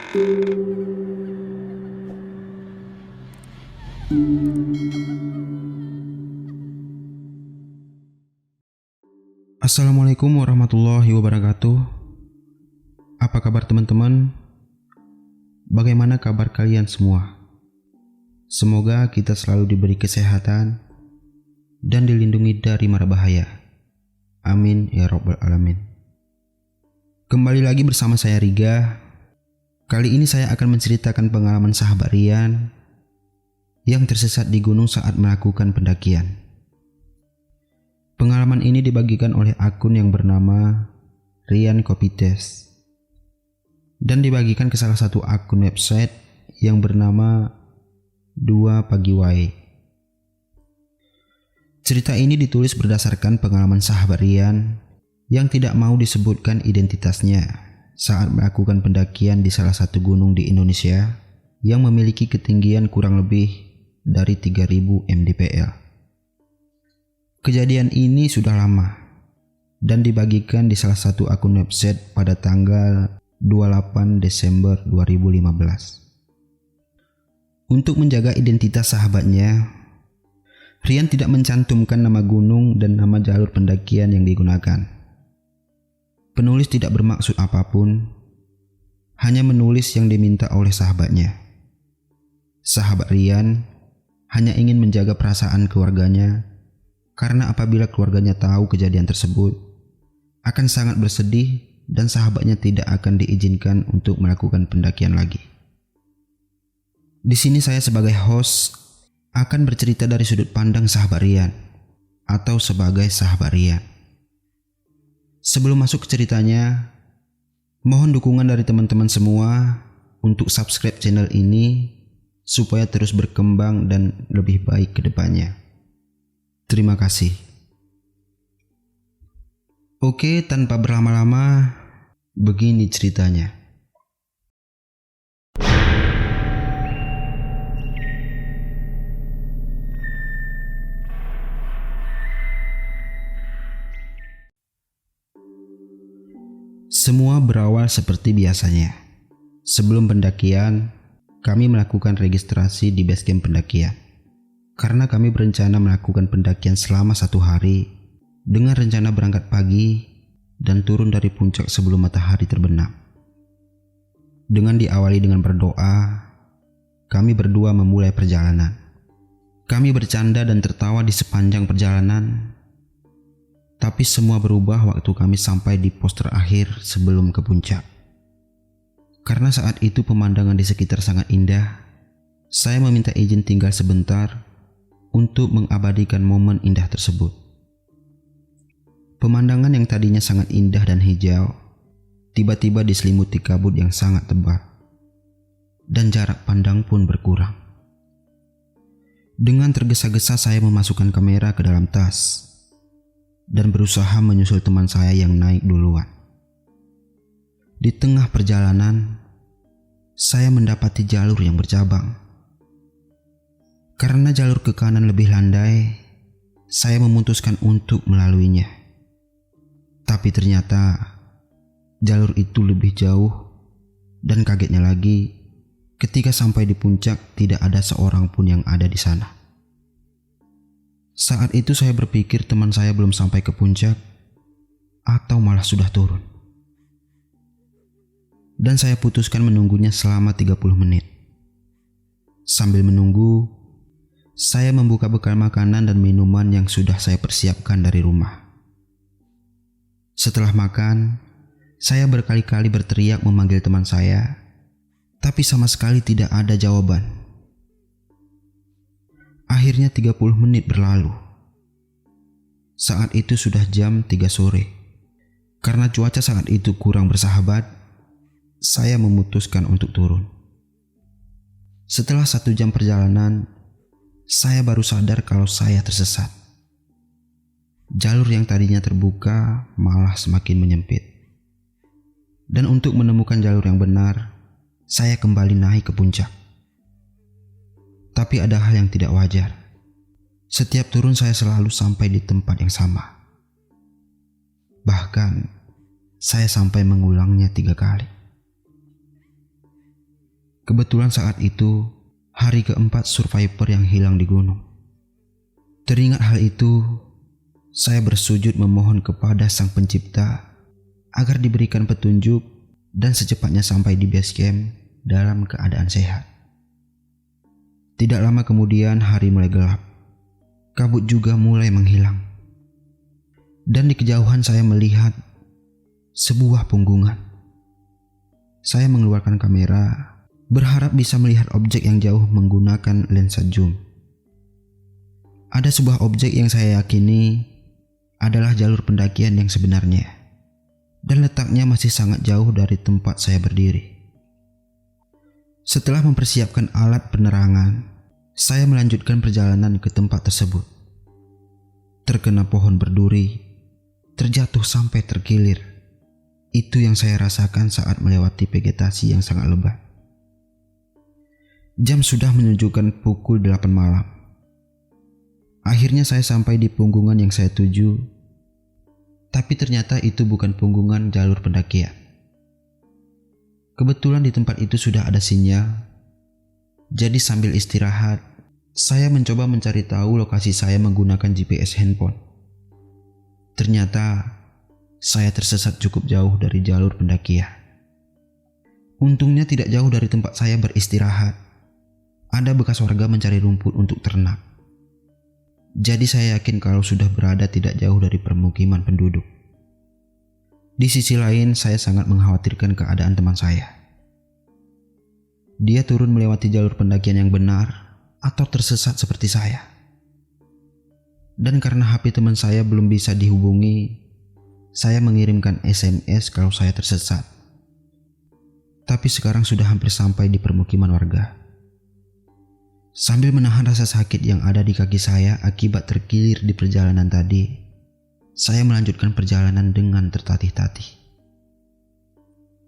Assalamualaikum warahmatullahi wabarakatuh. Apa kabar teman-teman? Bagaimana kabar kalian semua? Semoga kita selalu diberi kesehatan dan dilindungi dari mara bahaya. Amin ya rabbal alamin. Kembali lagi bersama saya Riga. Kali ini saya akan menceritakan pengalaman sahabat Rian yang tersesat di gunung saat melakukan pendakian. Pengalaman ini dibagikan oleh akun yang bernama Rian Kopites dan dibagikan ke salah satu akun website yang bernama 2 Pagi Wae. Cerita ini ditulis berdasarkan pengalaman sahabat Rian yang tidak mau disebutkan identitasnya saat melakukan pendakian di salah satu gunung di Indonesia yang memiliki ketinggian kurang lebih dari 3000 mdpl. Kejadian ini sudah lama dan dibagikan di salah satu akun website pada tanggal 28 Desember 2015. Untuk menjaga identitas sahabatnya, Rian tidak mencantumkan nama gunung dan nama jalur pendakian yang digunakan. Penulis tidak bermaksud apapun, hanya menulis yang diminta oleh sahabatnya. Sahabat Rian hanya ingin menjaga perasaan keluarganya, karena apabila keluarganya tahu kejadian tersebut, akan sangat bersedih dan sahabatnya tidak akan diizinkan untuk melakukan pendakian lagi. Di sini saya sebagai host akan bercerita dari sudut pandang sahabat Rian atau sebagai sahabat Rian. Sebelum masuk ke ceritanya, mohon dukungan dari teman-teman semua untuk subscribe channel ini supaya terus berkembang dan lebih baik ke depannya. Terima kasih. Oke, tanpa berlama-lama, begini ceritanya. Semua berawal seperti biasanya. Sebelum pendakian, kami melakukan registrasi di basecamp pendakian. Karena kami berencana melakukan pendakian selama 1 hari dengan rencana berangkat pagi dan turun dari puncak sebelum matahari terbenam. Dengan diawali dengan berdoa, kami berdua memulai perjalanan. Kami bercanda dan tertawa di sepanjang perjalanan, tapi semua berubah waktu kami sampai di pos terakhir sebelum ke puncak. Karena saat itu pemandangan di sekitar sangat indah, saya meminta izin tinggal sebentar untuk mengabadikan momen indah tersebut. Pemandangan yang tadinya sangat indah dan hijau, tiba-tiba diselimuti kabut yang sangat tebal, dan jarak pandang pun berkurang. Dengan tergesa-gesa saya memasukkan kamera ke dalam tas dan berusaha menyusul teman saya yang naik duluan. Di tengah perjalanan, saya mendapati jalur yang bercabang. Karena jalur ke kanan lebih landai, saya memutuskan untuk melaluinya. Tapi ternyata jalur itu lebih jauh, dan kagetnya lagi, ketika sampai di puncak tidak ada seorang pun yang ada di sana. Saat itu saya berpikir teman saya belum sampai ke puncak atau malah sudah turun. Dan saya putuskan menunggunya selama 30 menit. Sambil menunggu, saya membuka bekal makanan dan minuman yang sudah saya persiapkan dari rumah. Setelah makan, saya berkali-kali berteriak memanggil teman saya, tapi sama sekali tidak ada jawaban. Akhirnya 30 menit berlalu. Saat itu sudah jam 3 sore. Karena cuaca saat itu kurang bersahabat, saya memutuskan untuk turun. Setelah 1 jam perjalanan, saya baru sadar kalau saya tersesat. Jalur yang tadinya terbuka malah semakin menyempit. Dan untuk menemukan jalur yang benar, saya kembali naik ke puncak. Tapi ada hal yang tidak wajar. Setiap turun saya selalu sampai di tempat yang sama. Bahkan, saya sampai mengulangnya 3 kali. Kebetulan saat itu hari keempat survivor yang hilang di gunung. Teringat hal itu, saya bersujud memohon kepada Sang Pencipta agar diberikan petunjuk dan secepatnya sampai di base camp dalam keadaan sehat. Tidak lama kemudian hari mulai gelap. Kabut juga mulai menghilang. Dan di kejauhan saya melihat sebuah punggungan. Saya mengeluarkan kamera, berharap bisa melihat objek yang jauh menggunakan lensa zoom. Ada sebuah objek yang saya yakini adalah jalur pendakian yang sebenarnya, dan letaknya masih sangat jauh dari tempat saya berdiri. Setelah mempersiapkan alat penerangan, saya melanjutkan perjalanan ke tempat tersebut. Terkena pohon berduri, terjatuh sampai terkilir. Itu yang saya rasakan saat melewati vegetasi yang sangat lebat. Jam sudah menunjukkan pukul 8 malam. Akhirnya saya sampai di punggungan yang saya tuju, tapi ternyata itu bukan punggungan jalur pendakian. Kebetulan di tempat itu sudah ada sinyal, jadi sambil istirahat, saya mencoba mencari tahu lokasi saya menggunakan GPS handphone. Ternyata saya tersesat cukup jauh dari jalur pendakian. Untungnya tidak jauh dari tempat saya beristirahat, ada bekas warga mencari rumput untuk ternak. Jadi saya yakin kalau sudah berada tidak jauh dari permukiman penduduk. Di sisi lain, saya sangat mengkhawatirkan keadaan teman saya. Dia turun melewati jalur pendakian yang benar atau tersesat seperti saya. Dan karena HP teman saya belum bisa dihubungi, saya mengirimkan SMS kalau saya tersesat. Tapi sekarang sudah hampir sampai di permukiman warga. Sambil menahan rasa sakit yang ada di kaki saya akibat terkilir di perjalanan tadi, saya melanjutkan perjalanan dengan tertatih-tatih.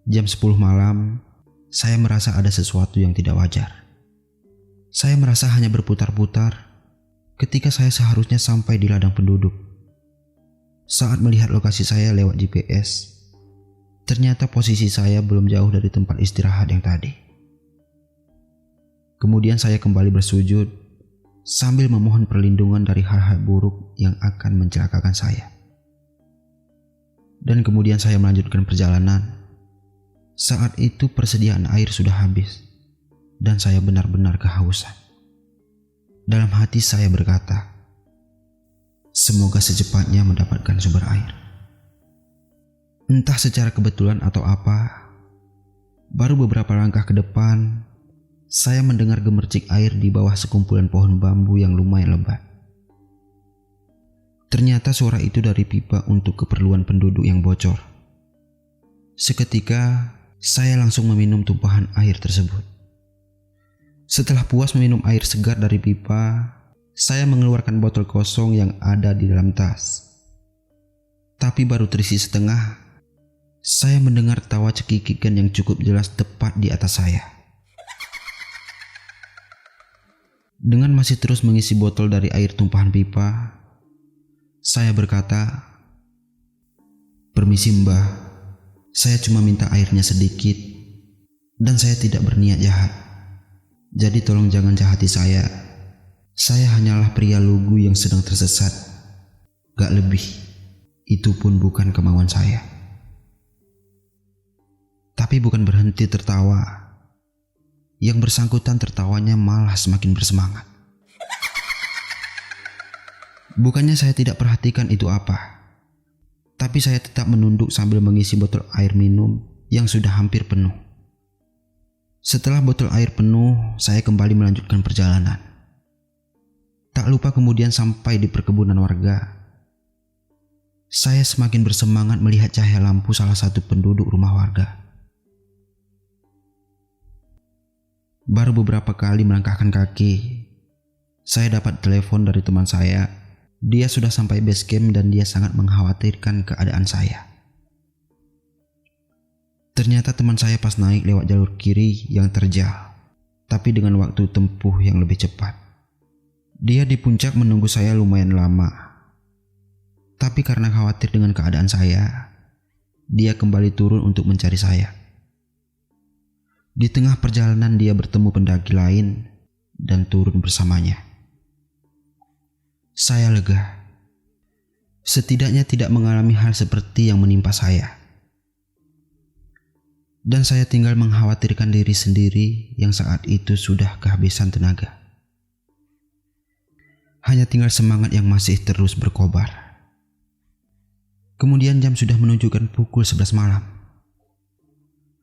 Jam 10 malam, saya merasa ada sesuatu yang tidak wajar. Saya merasa hanya berputar-putar ketika saya seharusnya sampai di ladang penduduk. Saat melihat lokasi saya lewat GPS, ternyata posisi saya belum jauh dari tempat istirahat yang tadi. Kemudian saya kembali bersujud sambil memohon perlindungan dari hal-hal buruk yang akan mencelakakan saya. Dan kemudian saya melanjutkan perjalanan. Saat itu persediaan air sudah habis dan saya benar-benar kehausan. Dalam hati saya berkata, semoga secepatnya mendapatkan sumber air. Entah secara kebetulan atau apa, baru beberapa langkah ke depan, saya mendengar gemercik air di bawah sekumpulan pohon bambu yang lumayan lebat. Ternyata suara itu dari pipa untuk keperluan penduduk yang bocor. Seketika, saya langsung meminum tumpahan air tersebut. Setelah puas meminum air segar dari pipa, saya mengeluarkan botol kosong yang ada di dalam tas. Tapi baru terisi setengah, saya mendengar tawa cekikikan yang cukup jelas tepat di atas saya. Dengan masih terus mengisi botol dari air tumpahan pipa, saya berkata, "Permisi Mbah, saya cuma minta airnya sedikit dan saya tidak berniat jahat. Jadi tolong jangan jahati saya. Saya hanyalah pria lugu yang sedang tersesat. Gak lebih, itu pun bukan kemauan saya." Tapi bukan berhenti tertawa. Yang bersangkutan tertawanya malah semakin bersemangat. Bukannya saya tidak perhatikan itu apa, tapi saya tetap menunduk sambil mengisi botol air minum yang sudah hampir penuh. Setelah botol air penuh, saya kembali melanjutkan perjalanan. Tak lupa kemudian sampai di perkebunan warga. Saya semakin bersemangat melihat cahaya lampu salah satu penduduk rumah warga. Baru beberapa kali melangkahkan kaki, saya dapat telepon dari teman saya. Dia sudah sampai base camp dan dia sangat mengkhawatirkan keadaan saya. Ternyata teman saya pas naik lewat jalur kiri yang terjal, tapi dengan waktu tempuh yang lebih cepat. Dia di puncak menunggu saya lumayan lama. Tapi karena khawatir dengan keadaan saya, dia kembali turun untuk mencari saya. Di tengah perjalanan dia bertemu pendaki lain dan turun bersamanya. Saya lega. Setidaknya tidak mengalami hal seperti yang menimpa saya. Dan saya tinggal mengkhawatirkan diri sendiri yang saat itu sudah kehabisan tenaga. Hanya tinggal semangat yang masih terus berkobar. Kemudian jam sudah menunjukkan pukul 11 malam.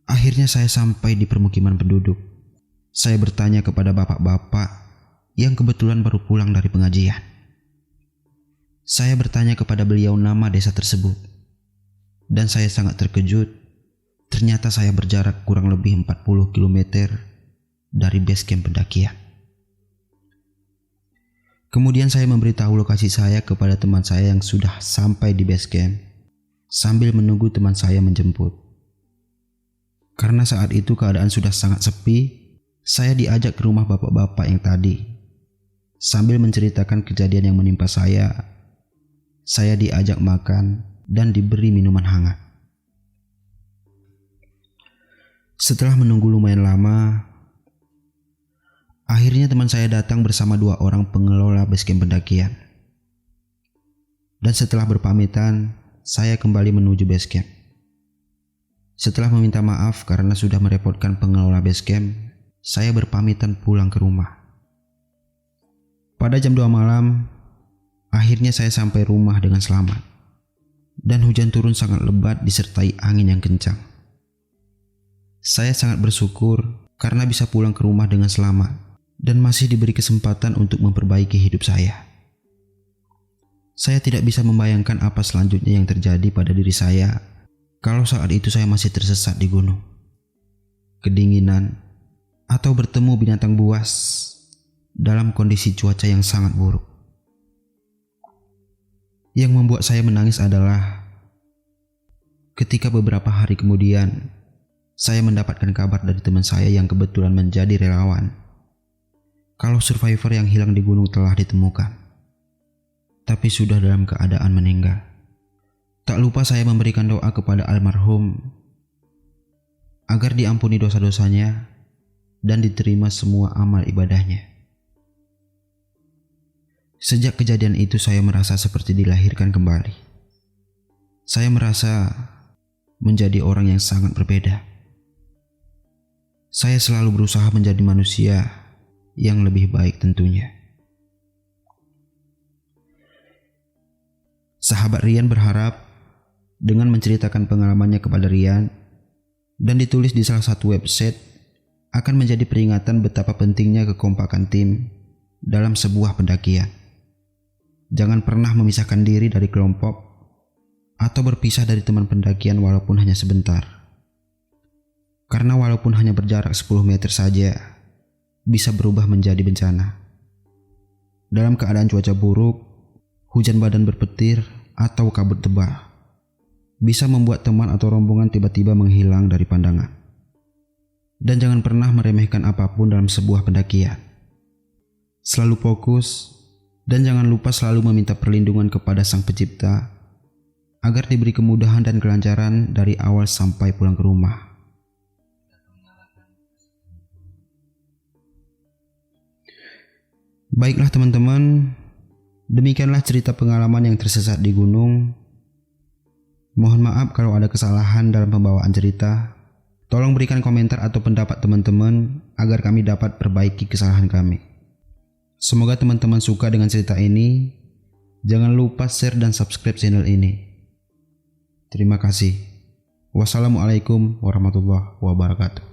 Akhirnya saya sampai di permukiman penduduk. Saya bertanya kepada bapak-bapak yang kebetulan baru pulang dari pengajian. Saya bertanya kepada beliau nama desa tersebut. Dan saya sangat terkejut. Ternyata saya berjarak kurang lebih 40 km dari base camp pendakian. Kemudian saya memberitahu lokasi saya kepada teman saya yang sudah sampai di base camp sambil menunggu teman saya menjemput. Karena saat itu keadaan sudah sangat sepi, saya diajak ke rumah bapak-bapak yang tadi. Sambil menceritakan kejadian yang menimpa saya diajak makan dan diberi minuman hangat. Setelah menunggu lumayan lama, akhirnya teman saya datang bersama 2 orang pengelola base camp pendakian. Dan setelah berpamitan, saya kembali menuju base camp. Setelah meminta maaf karena sudah merepotkan pengelola base camp, saya berpamitan pulang ke rumah. Pada jam 2 malam, akhirnya saya sampai rumah dengan selamat. Dan hujan turun sangat lebat disertai angin yang kencang. Saya sangat bersyukur karena bisa pulang ke rumah dengan selamat dan masih diberi kesempatan untuk memperbaiki hidup saya. Saya tidak bisa membayangkan apa selanjutnya yang terjadi pada diri saya kalau saat itu saya masih tersesat di gunung, kedinginan, atau bertemu binatang buas dalam kondisi cuaca yang sangat buruk. Yang membuat saya menangis adalah ketika beberapa hari kemudian saya mendapatkan kabar dari teman saya yang kebetulan menjadi relawan kalau survivor yang hilang di gunung telah ditemukan, tapi sudah dalam keadaan meninggal. Tak lupa saya memberikan doa kepada almarhum agar diampuni dosa-dosanya dan diterima semua amal ibadahnya. Sejak kejadian itu saya merasa seperti dilahirkan kembali. Saya merasa menjadi orang yang sangat berbeda. Saya selalu berusaha menjadi manusia yang lebih baik tentunya. Sahabat Rian berharap dengan menceritakan pengalamannya kepada Rian dan ditulis di salah satu website akan menjadi peringatan betapa pentingnya kekompakan tim dalam sebuah pendakian. Jangan pernah memisahkan diri dari kelompok atau berpisah dari teman pendakian walaupun hanya sebentar. Karena walaupun hanya berjarak 10 meter saja, bisa berubah menjadi bencana. Dalam keadaan cuaca buruk, hujan badan berpetir, atau kabut tebal, bisa membuat teman atau rombongan tiba-tiba menghilang dari pandangan. Dan jangan pernah meremehkan apapun dalam sebuah pendakian. Selalu fokus, dan jangan lupa selalu meminta perlindungan kepada Sang Pencipta agar diberi kemudahan dan kelancaran dari awal sampai pulang ke rumah. Baiklah teman-teman, demikianlah cerita pengalaman yang tersesat di gunung. Mohon maaf kalau ada kesalahan dalam pembawaan cerita. Tolong berikan komentar atau pendapat teman-teman agar kami dapat perbaiki kesalahan kami. Semoga teman-teman suka dengan cerita ini. Jangan lupa share dan subscribe channel ini. Terima kasih. Wassalamualaikum warahmatullahi wabarakatuh.